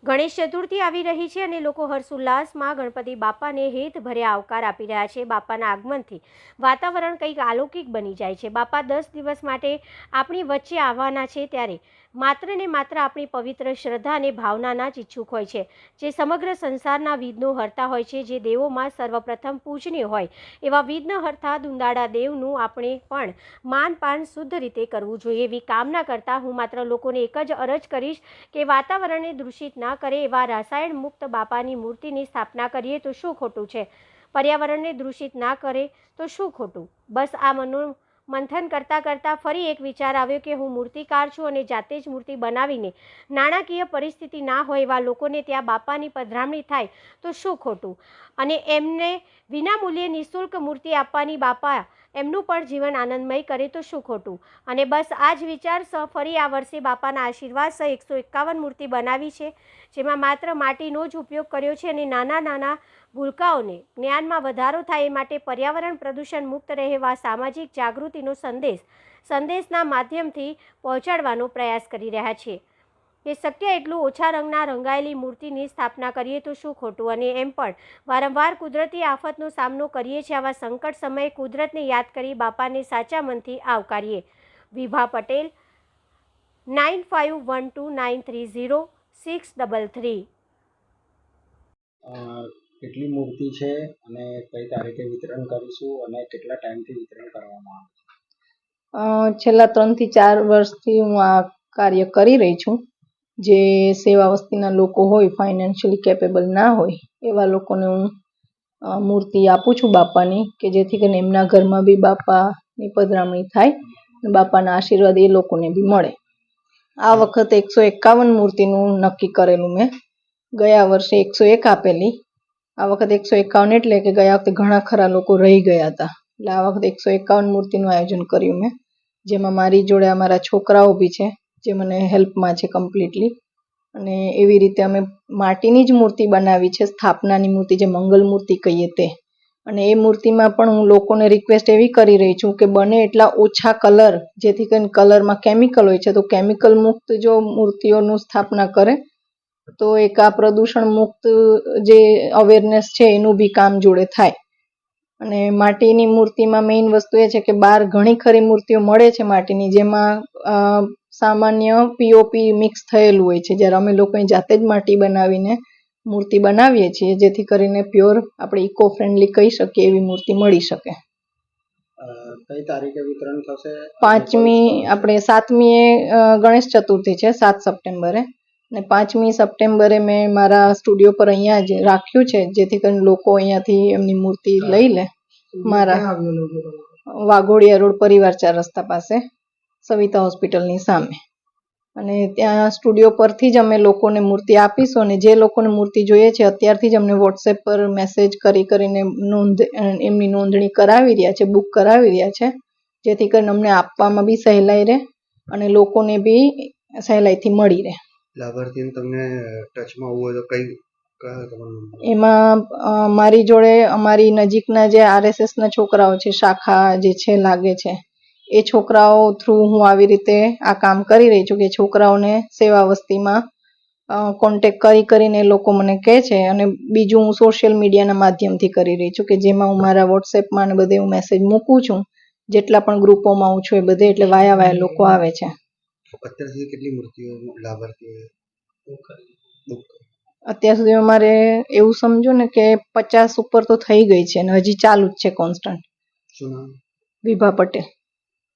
ગણેશ ચતુર્થી આવી રહી છે અને લોકો હર્ષોલ્લાસમાં ગણપતિ બાપાને હેતભર્યા આવકાર આપી રહ્યા છે. બાપાના આગમનથી વાતાવરણ કંઈક અલૌકિક બની જાય છે. બાપા 10 દિવસ માટે આપણી વચ્ચે આવવાના છે ત્યારે માત્ર ને માત્ર આપણી પવિત્ર શ્રદ્ધા અને ભાવનાના જ ઈચ્છુક હોય છે, જે સમગ્ર સંસારના વિઘ્નો હરતા હોય છે. જે દેવોમાં સર્વપ્રથમ પૂજનીય હોય એવા વિઘ્નહર્તા દુંદાળા દેવનું આપણે પણ માનપાન શુદ્ધ રીતે કરવું જોઈએ. એવી કામના કરતા હું માત્ર લોકોને એક જ અરજ કરીશ કે વાતાવરણને દૂષિત ના કરે એવા રસાયણ મુક્ત બાપાની મૂર્તિની સ્થાપના કરીએ તો શું ખોટું છે? પર્યાવરણને દૂષિત ના કરે તો શું ખોટું? બસ આ મંથન કરતાં ફરી એક વિચાર આવ્યો કે હું મૂર્તિકાર છું અને જાતે જ મૂર્તિ બનાવીને નાણાકીય પરિસ્થિતિ ના હોય એવા લોકોને ત્યાં બાપાની પધરામણી થાય તો શું ખોટું? અને એમને વિનામૂલ્યે નિઃશુલ્ક મૂર્તિ આપવાની બાપા એમનું પણ જીવન આનંદમય કરે તો શું ખોટું? અને બસ આ જ વિચાર ફરી આ વર્ષે બાપાના આશીર્વાદ સહ 151 મૂર્તિ બનાવી છે, જેમાં માત્ર માટીનો જ ઉપયોગ કર્યો છે અને નાના ભૂલકાઓને જ્ઞાનમાં વધારો થાય એ માટે પર્યાવરણ પ્રદૂષણ મુક્ત રહે એવા સામાજિક જાગૃતિનો સંદેશના માધ્યમથી પહોંચાડવાનો પ્રયાસ કરી રહ્યા છે કે શક્ય એટલું ઓછા રંગના રંગાયેલી મૂર્તિની સ્થાપના કરીએ તો શું ખોટું? અને એમ પણ વારંવાર કુદરતી આફતનો સામનો કરીએ છીએ. આવા સંકટ સમયે કુદરતને યાદ કરી બાપાને સાચા મનથી આવકારીએ. વિભા પટેલ, 9512930633. કેટલી મૂર્તિ છે અને કઈ તારીખે વિતરણ કરીશું અને કેટલા ટાઈમથી વિતરણ કરવામાં આવે છે? છેલ્લા 3 થી 4 વર્ષથી હું આ કાર્ય કરી રહી છું. જે સેવા વસ્તીના લોકો હોય, ફાઇનાન્શિયલી કેપેબલ ના હોય એવા લોકોને હું મૂર્તિ આપું છું બાપાની, કે જેથી કરીને એમના ઘરમાં બી બાપાની પધરામણી થાય અને બાપાના આશીર્વાદ એ લોકોને બી મળે. આ વખતે 151 મૂર્તિનું નક્કી કરેલું મેં. ગયા વર્ષે 101 આપેલી. આ વખતે 151 એટલે કે ગયા વખતે ઘણા ખરા લોકો રહી ગયા હતા, એટલે આ વખતે 151 મૂર્તિનું આયોજન કર્યું મેં, જેમાં મારી જોડે અમારા છોકરાઓ બી છે જે મને હેલ્પમાં છે કમ્પ્લીટલી. અને એવી રીતે અમે માટીની જ મૂર્તિ બનાવી છે, સ્થાપનાની મૂર્તિ, જે મંગલ મૂર્તિ કહીએ તે. અને એ મૂર્તિમાં પણ હું લોકોને રિક્વેસ્ટ એવી કરી રહી છું કે બને એટલા ઓછા કલર, જેથી કરીને કલરમાં કેમિકલ હોય છે તો કેમિકલ મુક્ત જો મૂર્તિઓનું સ્થાપના કરે તો એક આ પ્રદૂષણ મુક્ત જે અવેરનેસ છે એનું બી કામ જોડે થાય. અને માટીની મૂર્તિમાં મેઇન વસ્તુ એ છે કે બહાર ઘણી ખરી મૂર્તિઓ મળે છે માટીની, જેમાં સામાન્ય પીઓપી મિક્સ થયેલું હોય છે, જ્યારે અમે લોકો જાતે જ માટી બનાવીને મૂર્તિ બનાવીએ છીએ, જેથી કરીને પ્યોર આપણે ઇકો ફ્રેન્ડલી કહી શકીએ એવી મૂર્તિ મળી શકે. કઈ તારીખે વિતરણ થશે? 5મી આપણે 7મીએ ગણેશ ચતુર્થી છે, 7 સપ્ટેમ્બરે, અને 5મી સપ્ટેમ્બરે મેં મારા સ્ટુડિયો પર અહીંયા જ રાખ્યું છે, જેથી કરીને લોકો અહીંયાથી એમની મૂર્તિ લઈ લે. મારા વાઘોડિયા રોડ, પરિવાર 4 રસ્તા પાસે, સવિતા હોસ્પિટલની સામે. અને ત્યાં સ્ટુડિયો પરથી જ અમે લોકોને મૂર્તિ આપીશું, અને જે લોકોને મૂર્તિ જોઈએ છે અત્યારથી જ અમને વોટ્સએપ પર મેસેજ કરીને એમની નોંધણી કરાવી રહ્યા છે, બુક કરાવી રહ્યા છે, જેથી કરીને અમને આપવામાં બી સહેલાઈ રહે અને લોકોને બી સહેલાઈથી મળી રહે. લાભાર્થીને તમને ટચમાં આવવું હોય તો કઈ એમાં મારી જોડે અમારી નજીકના જે RSSના છોકરાઓ છે, શાખા જે છે લાગે છે, એ છોકરાઓ થ્રુ હું આવી રીતે આ કામ કરી રહી છું કે છોકરાઓને સેવા વસ્તીમાં કોન્ટેક્ટ કરીને એ લોકો મને કહે છે. અને બીજું હું સોશિયલ મીડિયાના માધ્યમથી કરી રહી છું, કે જેમાં હું મારા વોટ્સએપમાં અને બધે હું મેસેજ મૂકું છું, જેટલા પણ ગ્રુપોમાં હું છું એ બધે, એટલે વાયા લોકો આવે છે. અત્યાર સુધી કેટલી મૂર્તિઓ લાભાર્થીઓ અત્યાર સુધી અમારે એવું સમજો ને કે 50 ઉપર તો થઈ ગઈ છે અને હજી ચાલુ જ છે કોન્સ્ટન્ટ. શું નામ? વિભા પટેલ.